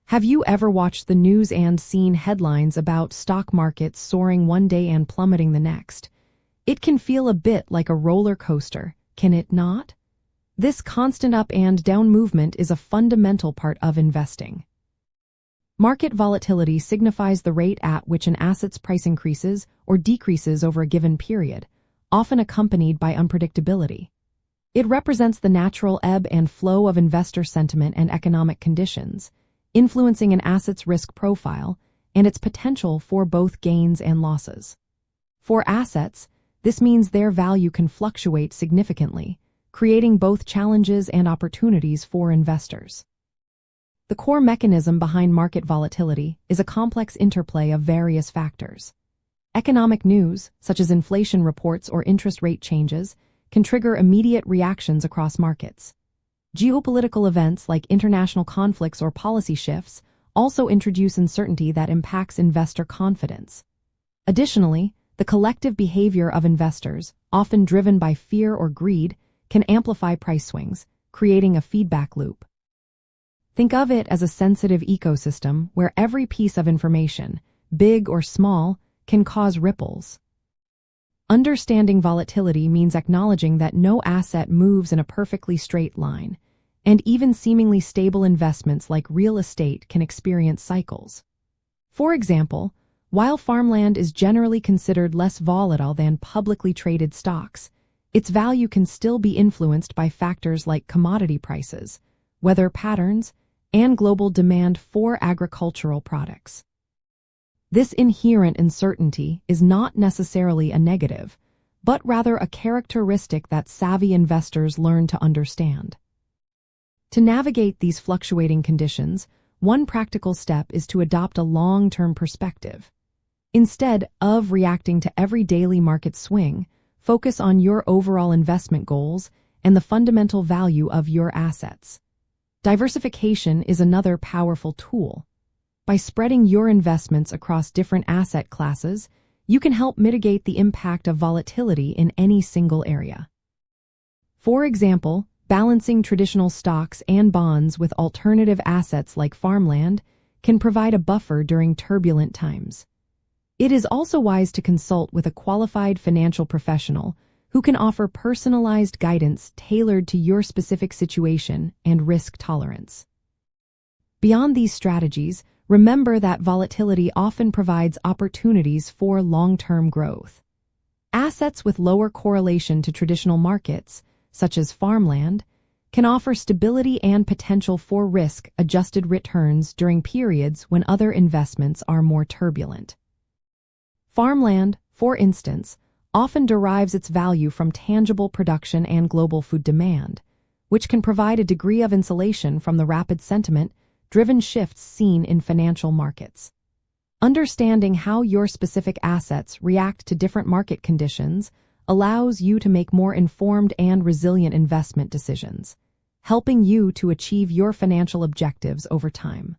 Have you ever watched the news and seen headlines about stock markets soaring one day and plummeting the next? It can feel a bit like a roller coaster, can it not? This constant up and down movement is a fundamental part of investing. Market volatility signifies the rate at which an asset's price increases or decreases over a given period, often accompanied by unpredictability. It represents the natural ebb and flow of investor sentiment and economic conditions, influencing an asset's risk profile and its potential for both gains and losses. For assets, this means their value can fluctuate significantly, creating both challenges and opportunities for investors. The core mechanism behind market volatility is a complex interplay of various factors. Economic news, such as inflation reports or interest rate changes, can trigger immediate reactions across markets. Geopolitical events like international conflicts or policy shifts also introduce uncertainty that impacts investor confidence. Additionally, the collective behavior of investors, often driven by fear or greed, can amplify price swings, creating a feedback loop. Think of it as a sensitive ecosystem where every piece of information, big or small, can cause ripples. Understanding volatility means acknowledging that no asset moves in a perfectly straight line, and even seemingly stable investments like real estate can experience cycles. For example, while farmland is generally considered less volatile than publicly traded stocks, its value can still be influenced by factors like commodity prices, weather patterns, and global demand for agricultural products. This inherent uncertainty is not necessarily a negative, but rather a characteristic that savvy investors learn to understand. To navigate these fluctuating conditions, one practical step is to adopt a long-term perspective. Instead of reacting to every daily market swing, focus on your overall investment goals and the fundamental value of your assets. Diversification is another powerful tool. By spreading your investments across different asset classes, you can help mitigate the impact of volatility in any single area. For example, balancing traditional stocks and bonds with alternative assets like farmland can provide a buffer during turbulent times. It is also wise to consult with a qualified financial professional who can offer personalized guidance tailored to your specific situation and risk tolerance. Beyond these strategies, remember that volatility often provides opportunities for long-term growth. Assets with lower correlation to traditional markets, such as farmland, can offer stability and potential for risk-adjusted returns during periods when other investments are more turbulent. Farmland, for instance, often derives its value from tangible production and global food demand, which can provide a degree of insulation from the rapid sentiment-driven shifts seen in financial markets. Understanding how your specific assets react to different market conditions allows you to make more informed and resilient investment decisions, helping you to achieve your financial objectives over time.